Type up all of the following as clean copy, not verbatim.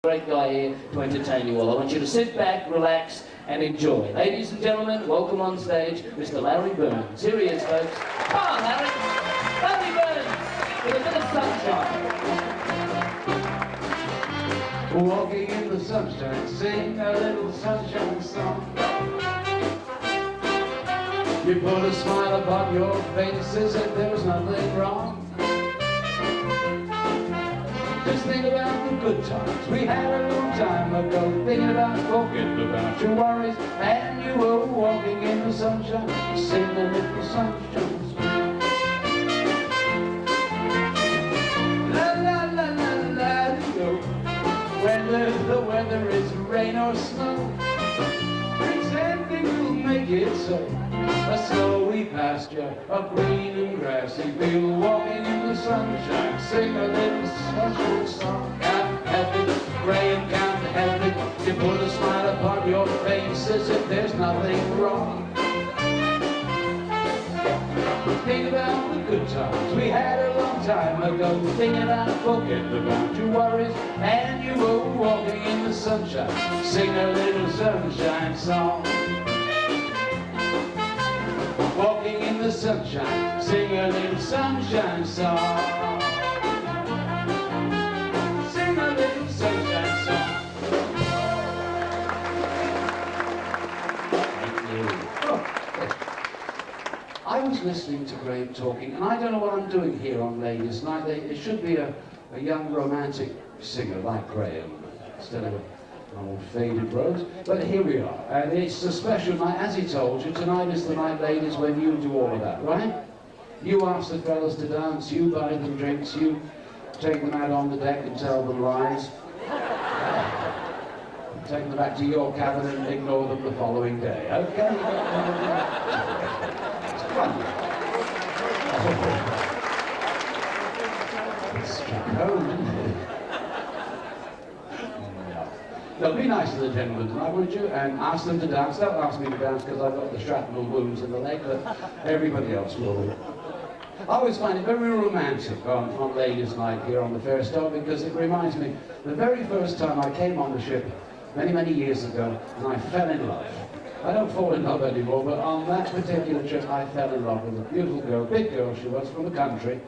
Great guy here to entertain you all. I want you to sit back, relax, and enjoy. Ladies and gentlemen, welcome on stage, Mr. Larry Burns. Here he is, folks. Come on, Larry. Larry Burns, with a bit of sunshine. Walking in the sunshine, sing a little sunshine song. You put a smile upon your face as if there was nothing wrong. Just think about the good times we had a long time ago. Thinking about forgetting about your worries, and you were walking in the sunshine, singing a little sunshine song. La la la la la yo. Whether the weather is rain or snow, pretending will make it so. A snowy pasture, a green and grassy field, walking in the sunshine, sing a little sunshine song. Can't help it, grey and can't help it. You put a smile upon your face as if there's nothing wrong. Think about the good times we had a long time ago. Thinking about forgetting about your worries, and you were walking in the sunshine, sing a little sunshine song. Walking in the sunshine, sing a little sunshine song. Sing a little sunshine song. Thank you. Oh. I was listening to Graham talking, and I don't know what I'm doing here on Ladies' Night. It should be a young romantic singer like Graham, instead of an old faded rose. But here we are, and it's a special night. As he told you, tonight is the night, ladies, when you do all of that, right? You ask the fellas to dance, you buy them drinks, you take them out on the deck and tell them lies. Take them back to your cabin and ignore them the following day, okay? It's struck home, isn't it? No, be nice to the gentlemen tonight, would you? And ask them to dance. Don't ask me to dance because I've got the shrapnel wounds in the leg, but everybody else will. I always find it very romantic on Ladies' Night here on the Fairstar, because it reminds me the very first time I came on the ship many, many years ago, and I fell in love. I don't fall in love anymore, but on that particular trip I fell in love with a beautiful girl, big girl she was, from the country,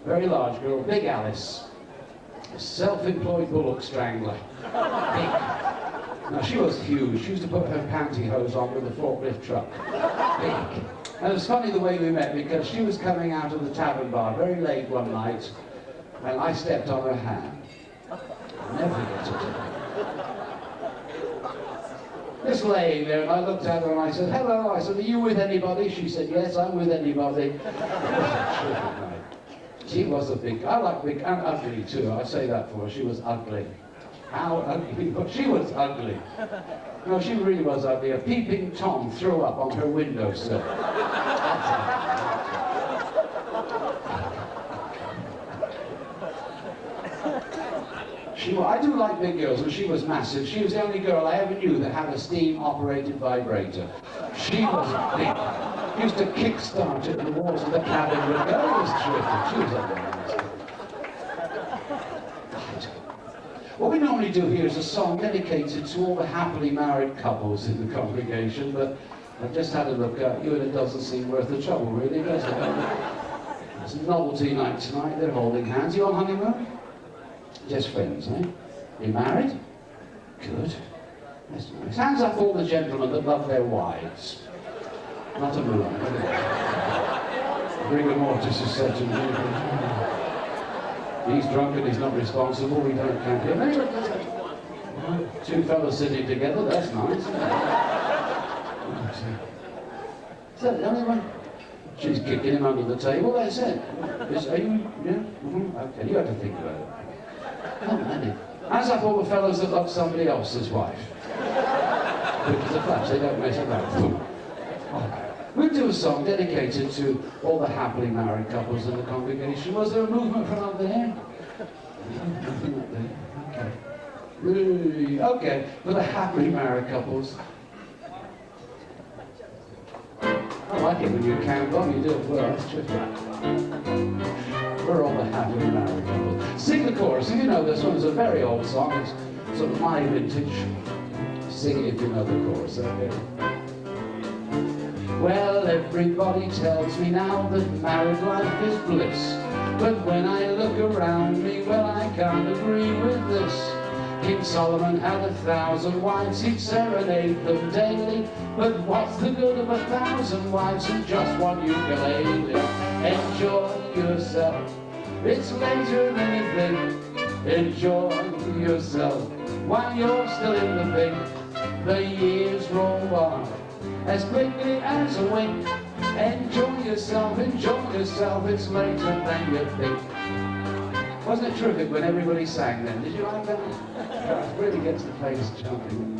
very large girl, Big Alice, a self-employed bullock strangler, big. Now she was huge, she used to put her pantyhose on with a forklift truck, big. And it's funny the way we met, because she was coming out of the tavern bar very late one night, and I stepped on her hand. I'll never forget it. Just laying there, and I looked at her and I said, hello. I said, are you with anybody? She said, yes, I'm with anybody. She was a big, I like big and ugly too. I say that for her. She was ugly. How ugly? But she was ugly. No, she really was ugly. A peeping Tom threw up on her windowsill. I do like big girls, and she was massive. She was the only girl I ever knew that had a steam-operated vibrator. She was big. Used to kick-start it, and the walls of the cabin would go. It was terrific. She was amazing. What we normally do here is a song dedicated to all the happily married couples in the congregation, but I've just had a look at you, and it doesn't seem worth the trouble, really, does it? It's a novelty night tonight. They're holding hands. You on honeymoon? Just friends, eh? You married? Good. That's nice. Hands up all the gentlemen that love their wives. Not a moon. Rigor mortis is set in. He's drunk and he's not responsible. We don't count him. Anyway, two fellas sitting together. That's nice. Is that the only one? She's kicking him under the table. That's it. Are you? Yeah. Okay. You have to think about it. Oh, man. Hands up all the fellows that love somebody else's wife. Because of that, they don't mess about. We'll do a song dedicated to all the happily married couples in the congregation. Was there a movement from up there? Nothing up there. Okay. Okay, for the happily married couples. I like it when you count on, you do it well. That's terrific. We're all the happily married couples. Sing the chorus, and you know this one is a very old song. It's sort of my vintage. Sing it if you know the chorus, okay? Well, everybody tells me now that married life is bliss, but when I look around me, well, I can't agree with this. King Solomon had 1,000 wives, he'd serenade them daily, but what's the good of 1,000 wives and just one ukulele? Enjoy yourself, it's later than you think. Enjoy yourself while you're still in the pink. The years roll by as quickly as a wink. Enjoy yourself, it's later than you think. Wasn't it terrific when everybody sang then? Did you like that? It really gets the place jumping.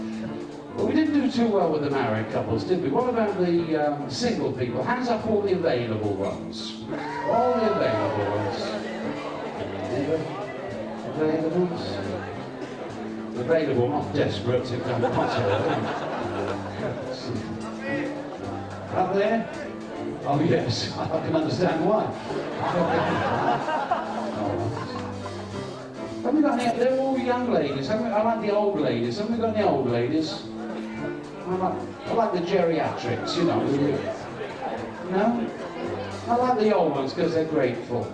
Well, we didn't do too well with the married couples, did we? What about the single people? Hands up all the available ones. All the available ones. Available ones? Available, not desperate to come Up there? Oh yes, I can understand why. Have we got any? They're all young ladies. I like the old ladies. Have we got any old ladies? I like the geriatrics, you know. No? I like the old ones because they're grateful.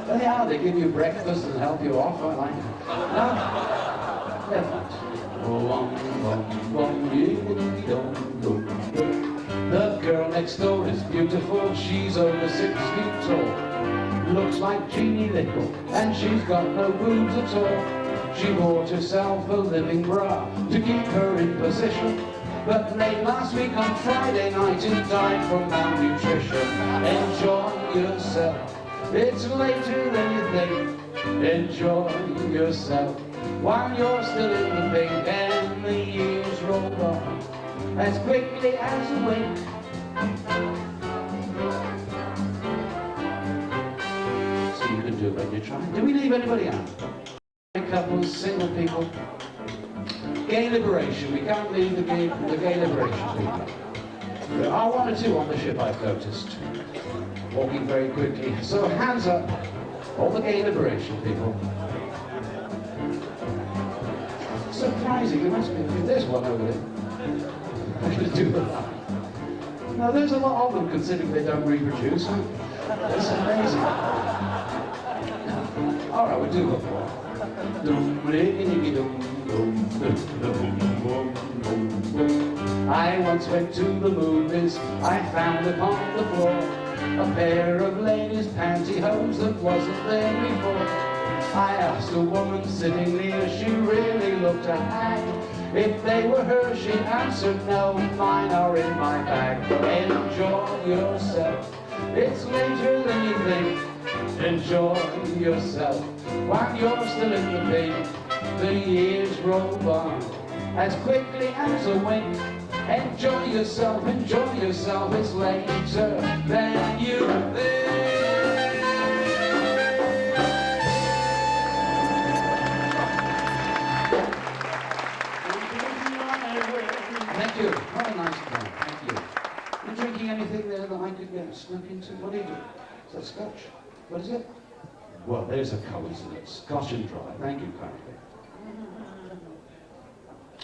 Yeah, they give you breakfast and help you off. I like it. No? Never mind. The girl next door is beautiful. She's over 6 feet tall. Looks like Jeannie Little, and she's got no boobs at all. She bought herself a living bra to keep her in position, but late last week on Friday night it died from malnutrition. Enjoy yourself, it's later than you think. Enjoy yourself while you're still in the pink, and the years roll by as quickly as a wink. So you can do it when you try. Do we leave anybody out? Couples, single people, gay liberation. We can't leave the gay liberation people. There are 1 or 2 on the ship, I've noticed, walking very quickly. So hands up, all the gay liberation people. Surprising, there must be. There's one over there. I should do that. Now there's a lot of them, considering they don't reproduce. It's amazing. All right, we'll do one more. I once went to the movies. I found upon the floor a pair of ladies' pantyhose that wasn't there before. I asked a woman sitting near, she really looked a hag. If they were hers, she answered, no, mine are in my bag. Enjoy yourself, it's later than you think. Enjoy yourself while you're still in the pink. The years roll by as quickly as a wink. Enjoy yourself, it's later than you think. Thank you. What a nice time. Thank you. Are you drinking anything there that I could get snuck into? What are you doing? Is that scotch? What is it? Well, there's a coincidence. Scotch and dry. Thank you kindly.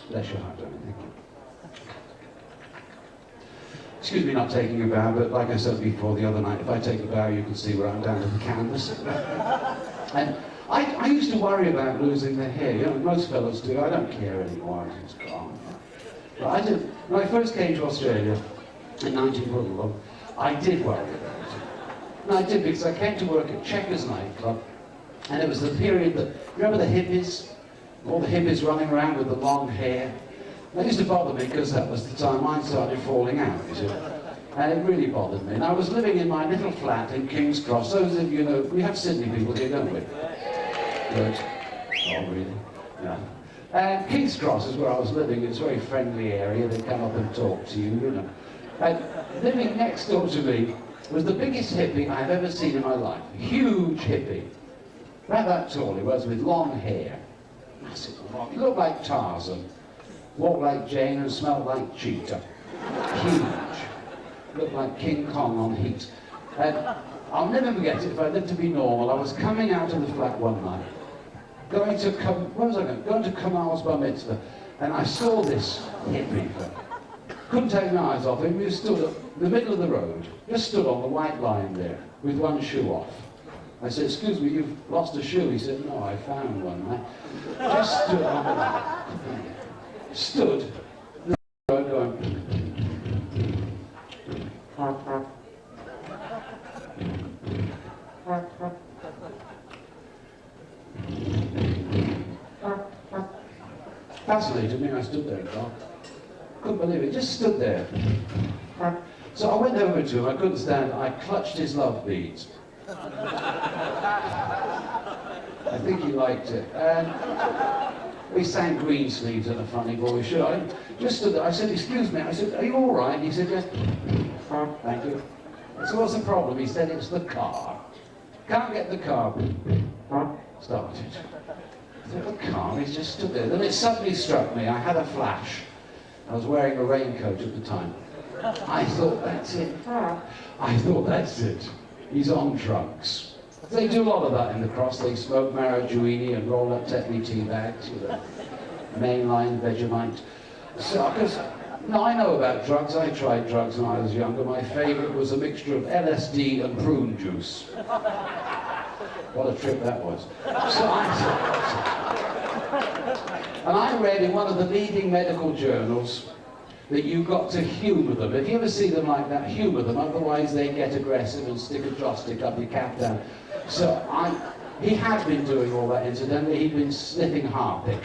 Bless your heart, darling. Thank you. Excuse me not taking a bow, but like I said before the other night, if I take a bow, you can see where I'm down to the canvas. And I used to worry about losing the hair. You know, most fellows do. I don't care anymore. It's gone. But I did. When I first came to Australia in 1941, I did worry about it. And I did, because I came to work at Checkers nightclub, and it was the period that, remember the hippies? All the hippies running around with the long hair. That used to bother me, because that was the time mine started falling out, you see. And it really bothered me. And I was living in my little flat in King's Cross. Those of you know, we have Sydney people here, don't we? Good. Oh, really? Yeah. And King's Cross is where I was living. It's a very friendly area. They come up and talk to you, you know. And living next door to me was the biggest hippie I've ever seen in my life. Huge hippie. About that tall he was, with long hair. Massive long. He looked like Tarzan. Walked like Jane and smelled like Cheetah. Huge. Looked like King Kong on heat. And I'll never forget it, if I lived to be normal, I was coming out of the flat one night, where was I going? Going to Kamal's bar mitzvah, and I saw this hippie. Couldn't take my eyes off him. He stood in the middle of the road, just stood on the white line there, with one shoe off. I said, "Excuse me, you've lost a shoe." He said, "No, I found one." I just stood on the line. Stood in the road going. Fascinated me. I stood there, God. Couldn't believe it. Just stood there. So I went over to him. I couldn't stand it. I clutched his love beads. I think he liked it. And we sang Green Sleeves in a funny voice. Sure, I just stood there. I said, "Excuse me." I said, "Are you all right?" He said, "Yes." "Thank you." So what's the problem? He said, "It's the car. Can't get the car." Started. I said, "The car?" He just stood there. Then it suddenly struck me. I had a flash. I was wearing a raincoat at the time. I thought, that's it. I thought, that's it. He's on drugs. They do a lot of that in the cross. They smoke marijuana and roll up Tetley tea bags with a mainline Vegemite. So, because no, I know about drugs. I tried drugs when I was younger. My favourite was a mixture of LSD and prune juice. What a trip that was. And I read in one of the leading medical journals that you've got to humour them. If you ever see them like that, humour them, otherwise they get aggressive and stick a joss stick up your cap down. So he had been doing all that incidentally. He'd been sniffing Harpic.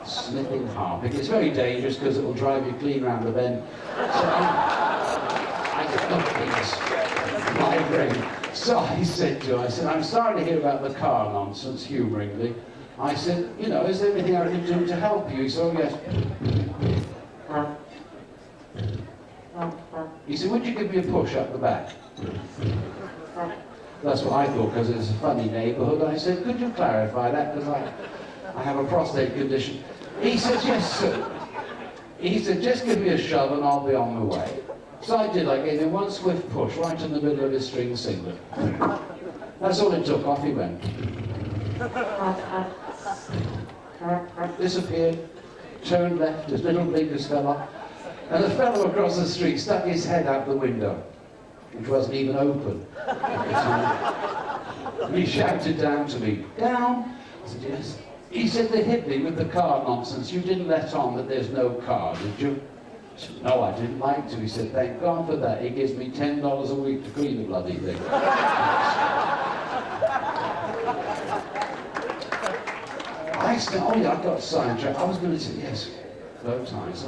Sniffing Harpic. It's very dangerous because it will drive you clean round the bend. So I could not migraine. So I said to him, I said, "I'm sorry to hear about the car nonsense," humouringly. I said, "You know, is there anything I can do to help you?" He said, "Oh, yes." He said, "Would you give me a push up the back?" That's what I thought, because it's a funny neighbourhood. I said, "Could you clarify that, because I have a prostate condition?" He said, "Yes, sir." He said, "Just give me a shove and I'll be on my way." So I did. I gave him one swift push right in the middle of his string singlet. That's all it took. Off he went. Disappeared, turned left, his little blinkers fell off, and the fellow across the street stuck his head out the window, which wasn't even open. And he shouted down to me, "Down?" I said, "Yes." He said, "The hippie with the car nonsense, you didn't let on that there's no car, did you?" I said, "No, I didn't like to." He said, "Thank God for that. He gives me $10 a week to clean the bloody thing." I said, "Oh yeah, I got sidetracked. I was going to say, yes, low ties.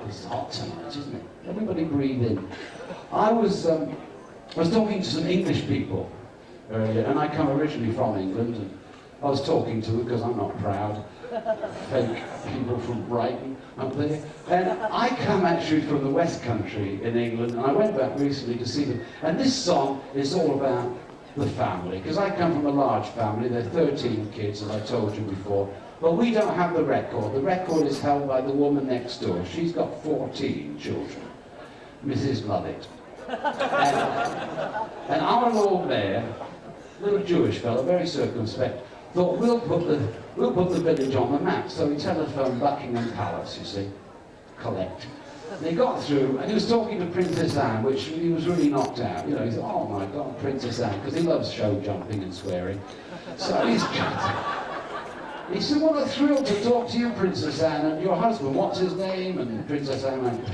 It's hot tonight, isn't it? Everybody breathe in." I was talking to some English people earlier, and I come originally from England, and I was talking to them because I'm not proud. Fake people from Brighton up there. And I come actually from the West Country in England, and I went back recently to see them. And this song is all about the family, because I come from a large family. There are 13 kids, as I told you before. But we don't have the record. The record is held by the woman next door. She's got 14 children, Mrs. Lovett. And our Lord Mayor, little Jewish fellow, very circumspect, thought, we'll put the village on the map. So he telephoned Buckingham Palace, you see, collect. And he got through, and he was talking to Princess Anne, which he was really knocked out. You know, he said, "Oh my God, Princess Anne," because he loves show jumping and swearing. So he said, "What a thrill to talk to you, Princess Anne, and your husband, what's his name?" And Princess Anne went,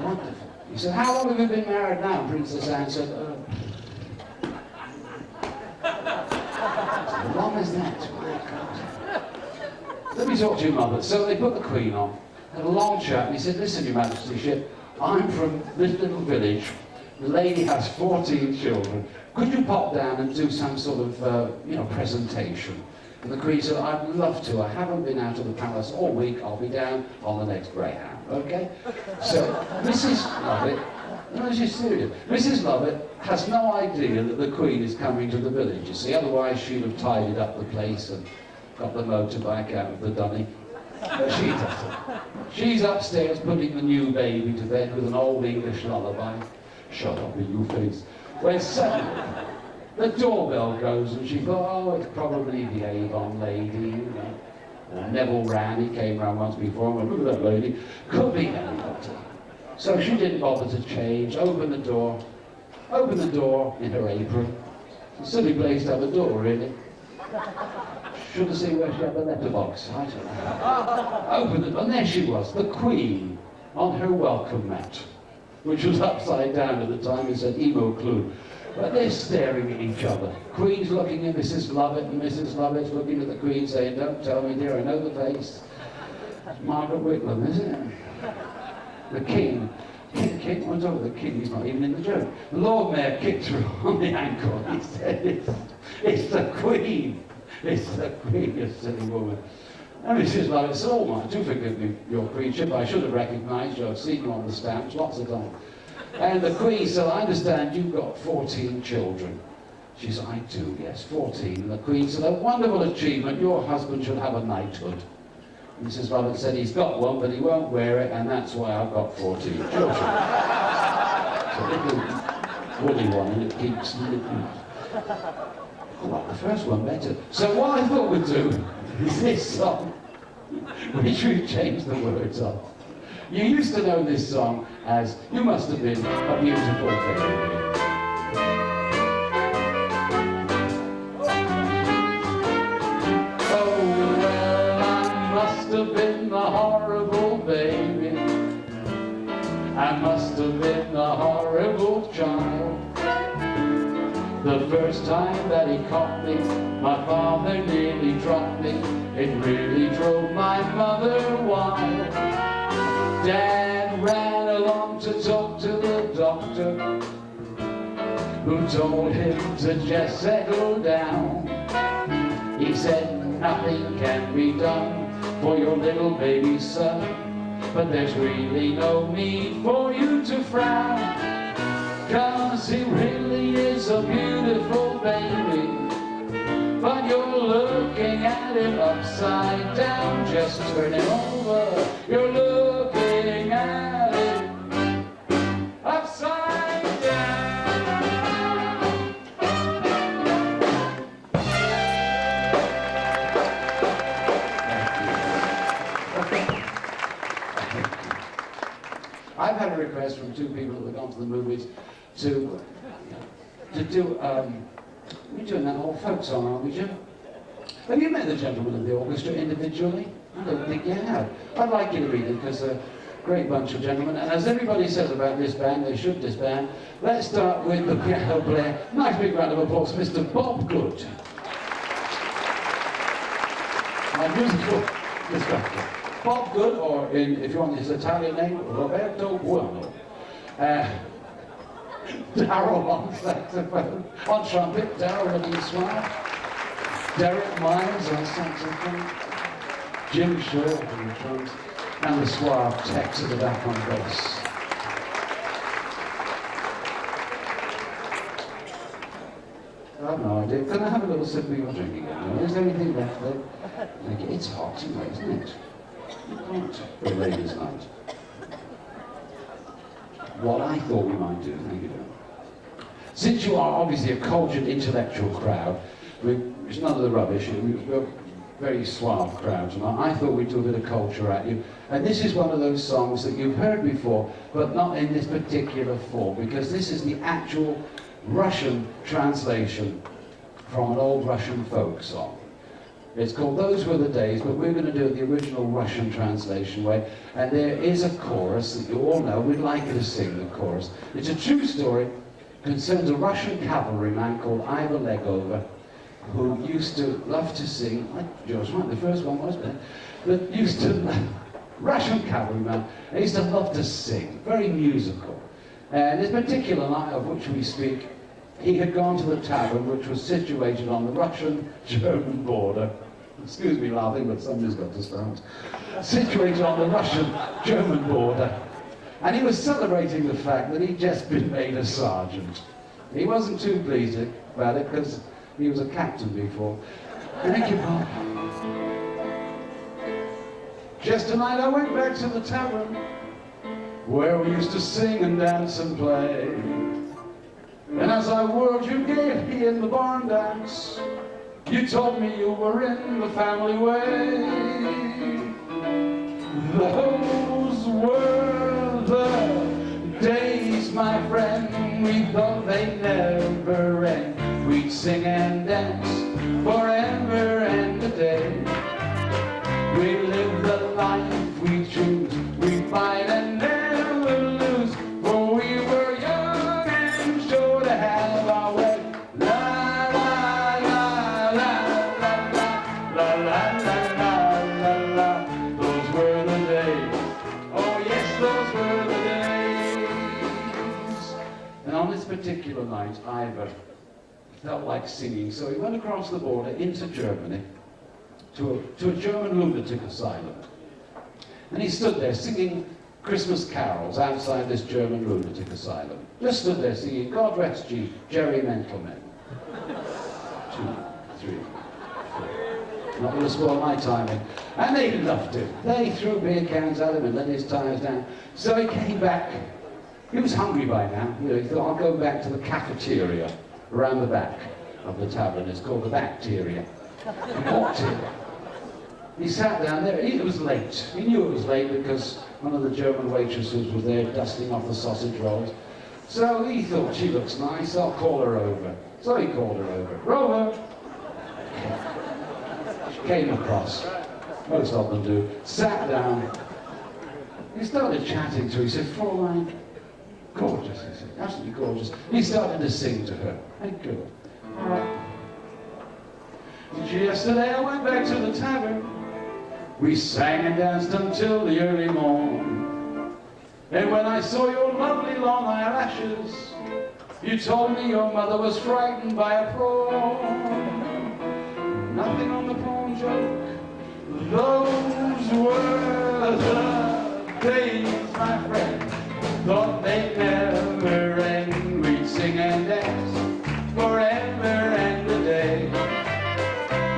"Wonderful." He said, "How long have you been married now?" Princess Anne said, "How long is that?" "Let me talk to your mother." So they put the Queen on, had a long chat, and he said, "Listen, Your Majesty, I'm from this little village. The lady has 14 children. Could you pop down and do some sort of, presentation?" And the Queen said, "I'd love to. I haven't been out of the palace all week. I'll be down on the next Greyhound." Okay? So Mrs. Lovett, no, she's serious. Mrs. Lovett has no idea that the Queen is coming to the village, you see. Otherwise she'd have tidied up the place and got the motorbike out of the dunny. But she doesn't. She's upstairs putting the new baby to bed with an old English lullaby. Shut up, you face. When suddenly, The doorbell goes, and she thought, oh, it's probably the Avon lady, you know. Neville ran, he came round once before, and went, look at that lady, could be anybody. So she didn't bother to change, opened the door in her apron. Silly place to have a door, really. Should have seen where she had the letterbox, I don't know. Opened it, and there she was, the Queen, on her welcome mat, which was upside down at the time. It said Emo Clue. But they're staring at each other. Queen's looking at Mrs. Lovett, and Mrs. Lovett's looking at the Queen saying, don't tell me, dear, I know the face. It's Margaret Whitlam, isn't it? The King went over the King, he's not even in the joke. The Lord Mayor kicked her on the ankle. He said, it's the Queen. It's the Queen, you silly woman. And Mrs. Lovett said, oh my, do forgive me, your Queenship. I should have recognised you. I've seen you on the stamps lots of times. And the Queen said, I understand you've got 14 children. She said, I do, yes, 14. And the Queen said, a wonderful achievement. Your husband should have a knighthood. Mrs. Lovett said, he's got one, but he won't wear it, and that's why I've got 14 children. It's a little woolly one, and it keeps... I like the first one better. So what I thought we'd do is this song, which we've changed the words of. You used to know this song as You Must Have Been a Beautiful Baby. Oh, well, I must have been the horrible baby. I must have been the horrible child. The first time that he caught me, my father nearly dropped me. It really drove my mother wild. Dad ran along to talk to the doctor, who told him to just settle down. He said nothing can be done for your little baby son, but there's really no need for you to frown, 'cause he really is a beautiful baby, but you're looking at it upside down. Just turn it over, you're looking at it upside down. I've had a request from two people that have gone to the movies to do, we're doing that whole folk song, aren't we, Jim? Have you met the gentlemen of the orchestra individually? I don't think you have. I'd like you to meet them because they're a great bunch of gentlemen. And as everybody says about this band, they should disband. Let's start with the piano player. Nice big round of applause for Mr. Bob Good. My musical instructor. Bob Good, or if you want his Italian name, Roberto Buono. Darryl on saxophone, on trumpet, Darryl and Swire, Derek Miles on saxophone, Jim Short on the drums, and the suave Tex at the back on bass. I have no idea. Can I have a little sip of your drink again? Is there anything left there? It's hot anyway, isn't it? Hot for a ladies' night. What I thought we might do, thank you very much. Since you are obviously a cultured intellectual crowd, it's none of the rubbish, we're a very suave crowd tonight, I thought we'd do a bit of culture at you. And this is one of those songs that you've heard before, but not in this particular form, because this is the actual Russian translation from an old Russian folk song. It's called Those Were the Days, but we're going to do it the original Russian translation way. And there is a chorus that you all know. We'd like you to sing the chorus. It's a true story. Concerns a Russian cavalryman called Ivor Legover, who used to love to sing, like George, right, the first one was, but used to, Russian cavalryman, and used to love to sing, very musical. And this particular night of which we speak, he had gone to the tavern, which was situated on the Russian-German border. Excuse me laughing, but somebody's got to start. Situated on the Russian-German border. And he was celebrating the fact that he'd just been made a sergeant. He wasn't too pleased about it, because he was a captain before. Thank you, Bob. Just tonight I went back to the tavern, where we used to sing and dance and play. And as I whirled you gaily in the barn dance, you told me you were in the family way. Those were the days, my friend, we thought they'd never end. We'd sing and dance forever and a day. We live the life we choose, we fight and never lose, for we were young and sure to have our way. La la la la la la la la la la la. Those were the days. Oh yes, those were the days. And on this particular night, Ivor felt like singing, so he went across the border into Germany to a German lunatic asylum. And he stood there singing Christmas carols outside this German lunatic asylum. Just stood there singing God Rest Ye, Jerry Mentlemen. 2, 3, 4. Not going to spoil my timing. And they loved him. They threw beer cans at him and let his tires down. So he came back. He was hungry by now. You know, he thought, I'll go back to the cafeteria around the back of the tavern. It's called the Bacteria. He walked in. He sat down there. It was late. He knew it was late because one of the German waitresses was there dusting off the sausage rolls. So he thought, she looks nice, I'll call her over. So he called her over. Rover! She came across. Most of them do. Sat down. He started chatting to her. He said, Fräulein, gorgeous, he said. Absolutely gorgeous. He started to sing to her. Thank you. All right. Yesterday I went back to the tavern. We sang and danced until the early morn. And when I saw your lovely long eyelashes, you told me your mother was frightened by a prawn. Nothing on the prawn joke. Those were the days, my friend. Thought they'd never end. We'd sing and dance forever and a day.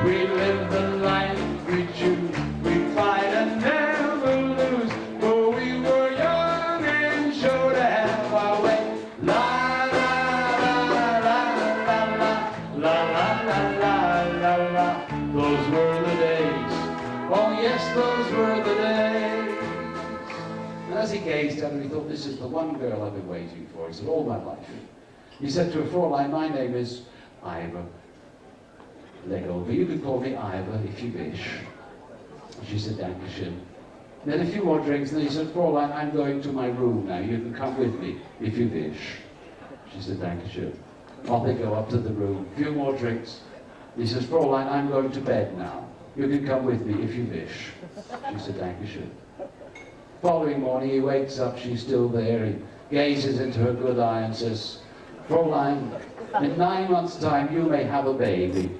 We live the life we choose, we fight and never lose, for we were young and sure to have our way. La la la la la la la la la la la. Those were the days. Oh yes, those were the days. And as he gazed at her, he thought, this is the one girl I've been waiting for. He said, all my life. He said to her, Fräulein, my name is Ivor. Leg over. You can call me Ivor if you wish. She said, Dankeschön. Then a few more drinks, and then he said, Fräulein, I'm going to my room now. You can come with me if you wish. She said, Dankeschön. Off they go up to the room. A few more drinks. He says, Fräulein, I'm going to bed now. You can come with me if you wish. She said, Dankeschön. Following morning, he wakes up, she's still there. He gazes into her good eye and says, Fräulein, in 9 months' time, you may have a baby.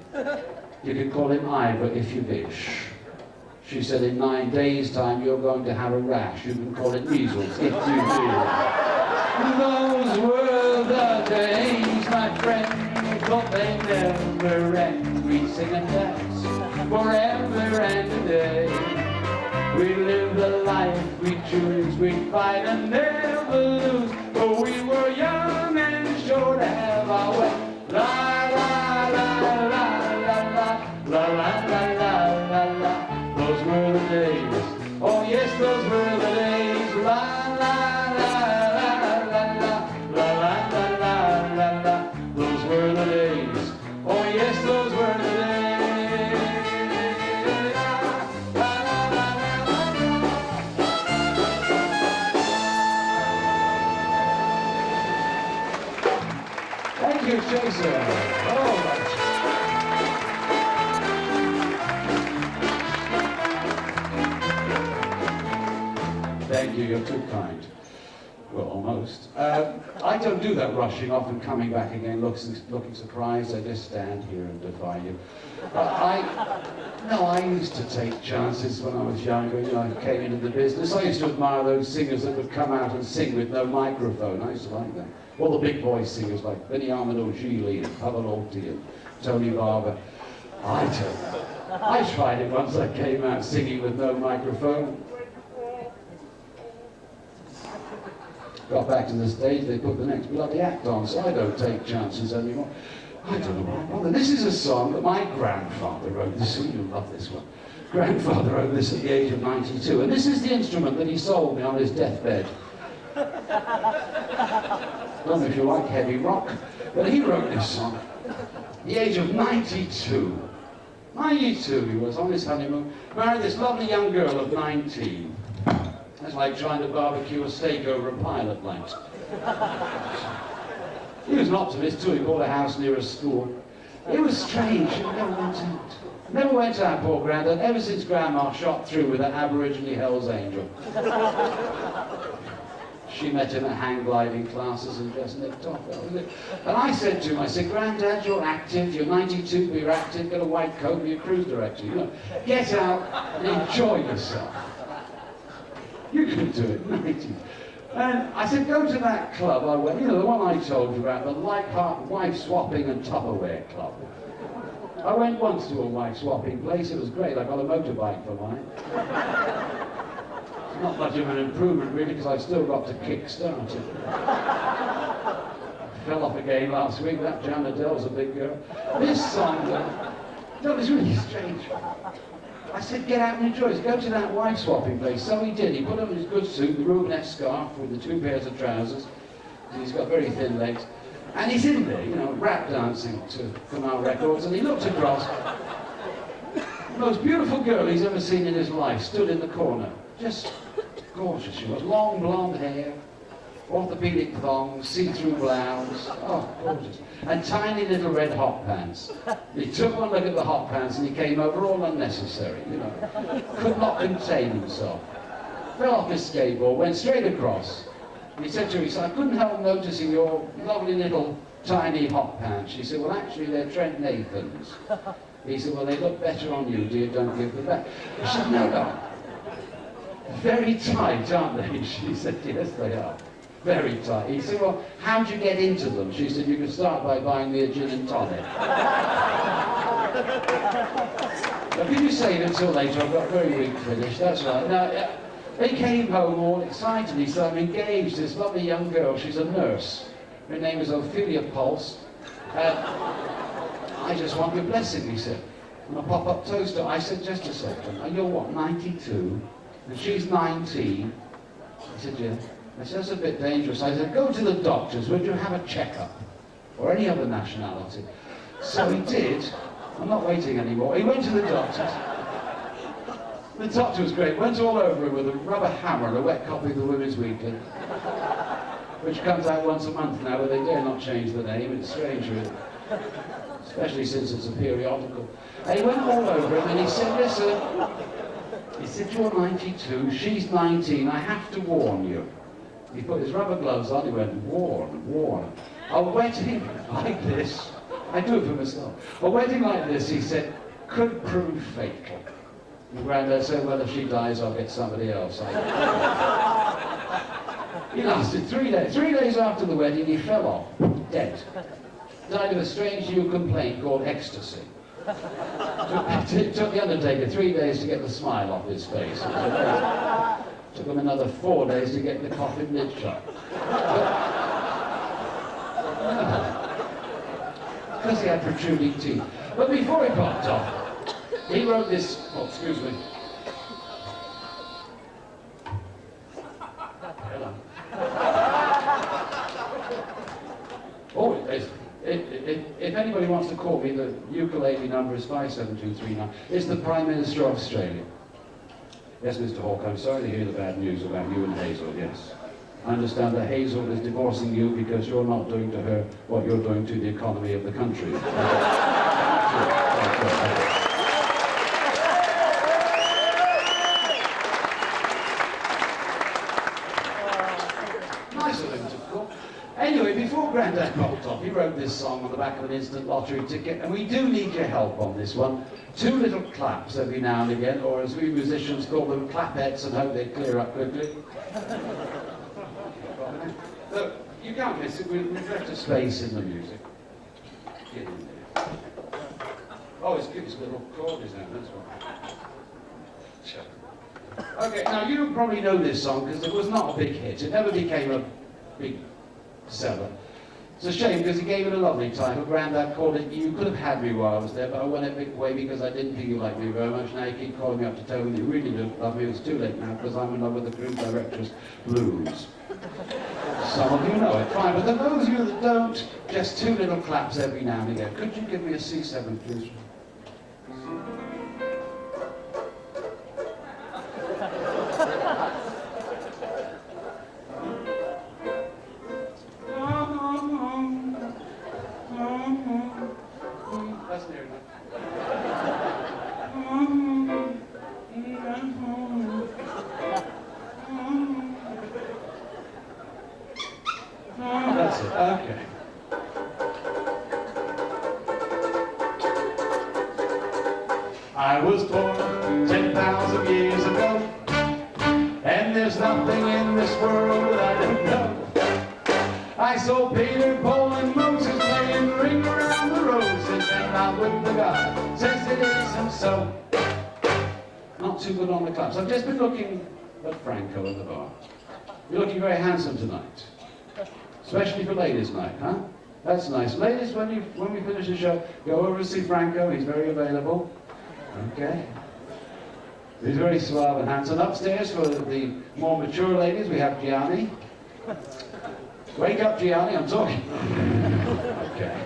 You can call him Ivor if you wish. She said, in 9 days' time, you're going to have a rash. You can call it measles if you will. Those were the days, my friend. We thought they never end. We'd sing and dance forever and a day. We live the life we choose. We'd fight and never lose. For we were young and sure to have our way. La la la la la la la la la la la la. Those were the days. Oh yes, those were the days. La la la la la la la la la la la. Those were the days. Oh yes, those were the days. Thank you, Jason. All right. Thank you, you're too kind. Well, almost. I don't do that rushing off and coming back again, looking surprised. I just stand here and defy you. I used to take chances when I was younger. You know, I came into the business. I used to admire those singers that would come out and sing with no microphone. I used to like them. All the big voice singers like Beniamino Gigli and Pavarotti and Tony Barber. I don't know. I tried it once. I came out singing with no microphone. got back to the stage, they put the next bloody act on, so I don't take chances anymore. I don't know why I bother. This is a song that my grandfather wrote. This, you'll love this one. Grandfather wrote this at the age of 92, and this is the instrument that he sold me on his deathbed. Don't know if you like heavy rock, but he wrote this song at the age of 92. 92 he was, on his honeymoon, married this lovely young girl of 19. That's like trying to barbecue a steak over a pilot light. He was an optimist too, he bought a house near a school. It was strange, she never went out. Never went out, poor Grandad, ever since Grandma shot through with that Aboriginal Hell's Angel. She met him at hang gliding classes and just nicked off. That was it. And I said to him, I said, Grandad, you're active, you're 92, but you're active, got a white coat, you're a cruise director, you know. Get out and enjoy yourself. You can do it, 90. And I said, go to that club I went, you know, the one I told you about, the Leichhardt wife swapping and Tupperware club. I went once to a wife swapping place, it was great, I got a motorbike for mine. It's not much of an improvement really, because I've still got to kick-start it. Fell off again last week, that Jan Adele's a big girl. This song, no, it's really strange. I said, get out and enjoy it. Go to that wife swapping place. So he did. He put on his good suit, the roughnecks scarf with the 2 pairs of trousers. And he's got very thin legs. And he's in there, you know, rap dancing to Kamal Records. And he looked across. The most beautiful girl he's ever seen in his life stood in the corner. Just gorgeous she was. Long blonde hair, orthopedic thongs, see-through blouse. Oh, gorgeous. And tiny little red hot pants. He took one look at the hot pants and he came over all unnecessary, you know. Could not contain himself. Fell off his skateboard, went straight across. He said to her, he said, I couldn't help noticing your lovely little tiny hot pants. She said, well, actually, they're Trent Nathan's. He said, well, they look better on you, dear, don't give them back. She said, no, no. Very tight, aren't they? She said, yes, they are. Very tight. He said, well, how'd you get into them? She said, you could start by buying me a gin and tonic. Now, could you save it until later? I've got a very weak finish, that's right. Now, they came home all excited. He said, I'm engaged to this lovely young girl. She's a nurse. Her name is Ophelia Pulse. I just want your blessing, he said. And a pop-up toaster. I said, just a second. And you're what, 92? And she's 19. He said, yeah. I said, that's a bit dangerous. I said, go to the doctors. Would you have a checkup? Or any other nationality. So he did. I'm not waiting anymore. He went to the doctors. The doctor was great. Went all over him with a rubber hammer and a wet copy of the Women's Weekly, which comes out once a month now, but they dare not change the name. It's strange, really. Especially since it's a periodical. And he went all over him and he said, listen, he said, you're 92, she's 19, I have to warn you. He put his rubber gloves on, he went, warn, warn. A wedding like this, I do it for myself, a wedding like this, he said, could prove fatal. And Grandad said, well, if she dies, I'll get somebody else. He lasted 3 days. 3 days after the wedding, he fell off, dead. Died of a strange new complaint called ecstasy. It took the undertaker 3 days to get the smile off his face. Took him another 4 days to get the coffin lid shut. Because he had protruding teeth. But before he popped off, he wrote this, oh, excuse me. Hello. Oh, if anybody wants to call me, the ukulele number is 57239. It's the Prime Minister of Australia. Yes, Mr. Hawke, I'm sorry to hear the bad news about you and Hazel, yes. I understand that Hazel is divorcing you because you're not doing to her what you're doing to the economy of the country. Nice of him to call. Anyway, before Grandad popped off, he wrote this song on the back of an instant lottery ticket, and we do need your help on this one. 2 little claps every now and again, or as we musicians call them, clapettes, and hope they clear up quickly. Look, you can't miss it, we've left a space in the music. Get in there. Oh, it's good, it's a little chord is out, that's why. Okay, now you probably know this song because it was not a big hit. It never became a big seller. It's a shame because he gave it a lovely title. Grandad called it You Could Have Had Me While I Was There, but I went away because I didn't think you liked me very much. Now you keep calling me up to tell me you really don't love me. It's too late now because I'm in love with the cruise director's blues. Some of you know it, fine, but for those of you that don't, just 2 little claps every now and again. Could you give me a C7, please? That's near enough. That's it, okay. I was born 10,000 years ago, and there's nothing in this world that I don't know. I saw Peter, Paul, and Moses playing ring around the roses, and I'm with the guy says it isn't so. Not too good on the claps. I've just been looking at Franco in the bar. You're looking very handsome tonight. Especially for ladies' night, huh? That's nice. Ladies, when we finish the show, go over to see Franco. He's very available. Okay. He's very suave and handsome. Upstairs, for the more mature ladies, we have Gianni. Wake up, Gianni, I'm talking. Okay.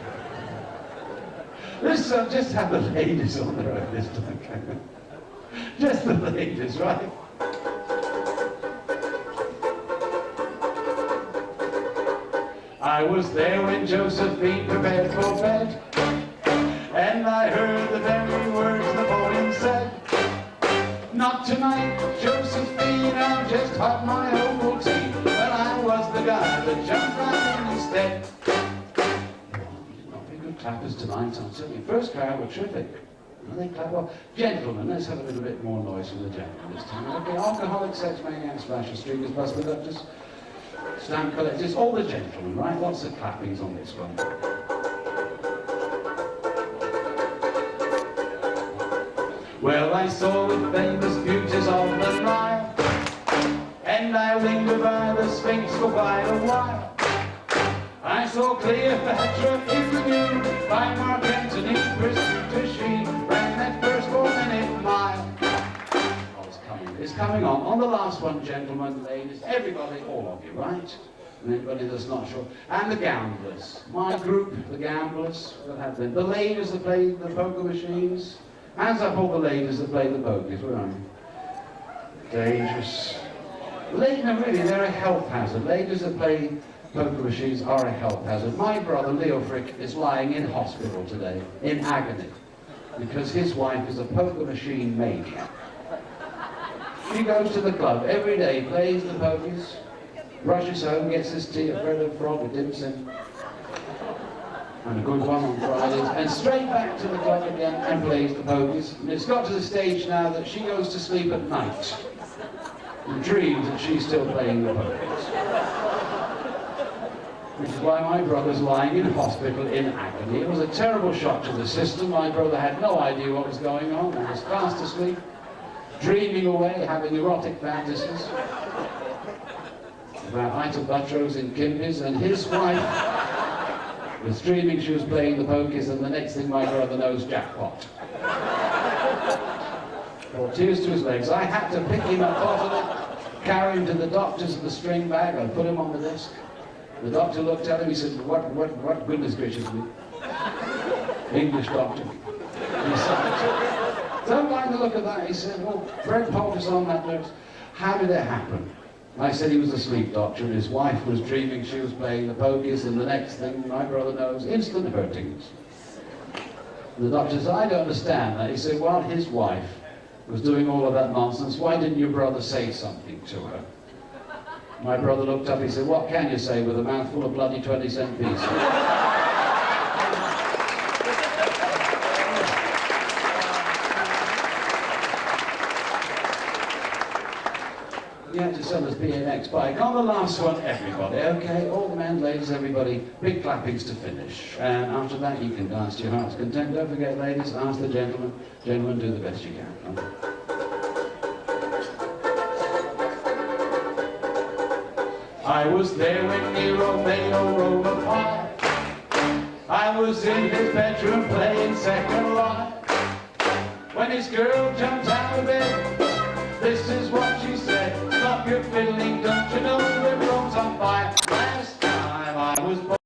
Let's just have the ladies on their own this time. Just the ladies, right? I was there when Josephine prepared for bed, and I heard the very words Napoleon said. Not tonight, Josephine, I'll just have my own tea. But I was the guy that jumped right in instead. Not very good clappers tonight, I'm telling you. First crowd were terrific. They clap well. Gentlemen, let's have a little bit more noise from the gentlemen this time. Okay, alcoholics, sex maniacs, flashes, streakers, bus conductors, stamp collectors, all the gentlemen, right? Lots of clappings on this one. Well, I saw the famous beauties of the Nile, and I lingered by the Sphinx for quite a while. I saw Cleopatra in the nude by Mark Antony, pursuit she ran that first 4-minute mile. Oh, it's coming on. On the last one, gentlemen, ladies, everybody, all of you, right? And anybody that's not sure. And the gamblers. My group, the gamblers, that have been. The ladies that play the poker machines. Hands up all the ladies that play the pokers, where are you? Dangerous. Ladies, no, really, they're a health hazard. Ladies that play poker machines are a health hazard. My brother, Leo Frick, is lying in hospital today, in agony, because his wife is a poker machine maniac. She goes to the club every day, plays the pokers, rushes home, gets his tea, a bread and frog, a dim sum, and a good one on Fridays, and straight back to the club again and plays the pokers. And it's got to the stage now that she goes to sleep at night and dreams that she's still playing the pokers. Which is why my brother's lying in hospital in agony. It was a terrible shock to the system. My brother had no idea what was going on and was fast asleep, dreaming away, having erotic fantasies about Ita Buttrose in Kimby's, and his wife was dreaming she was playing the pokies, and the next thing my brother knows, jackpot. Brought tears to his legs. I had to pick him up bodily, carry him to the doctor's in the string bag, I put him on the desk. The doctor looked at him, he said, what goodness gracious me. English doctor. He said, don't like the look of that. He said, well, bread poultice on that nurse. How did it happen? I said he was asleep, doctor, and his wife was dreaming she was playing the pokies, and the next thing my brother knows, instant hurtings. The doctor said, I don't understand that. He said, while his wife was doing all of that nonsense, why didn't your brother say something to her? My brother looked up, he said, what can you say with a mouthful of bloody 20-cent pieces? You had to sell us BMX bike. On the last one, everybody, okay? All the men, ladies, everybody, big clappings to finish. And after that, you can dance to your heart's content. Don't forget, ladies, ask the gentlemen. Gentlemen, do the best you can. I was there when Nero made a Roma pie. I was in his bedroom playing second line. When his girl jumped out of bed, this is what she said: stop your fiddling, don't you know that Rome's on fire? Last time I was born.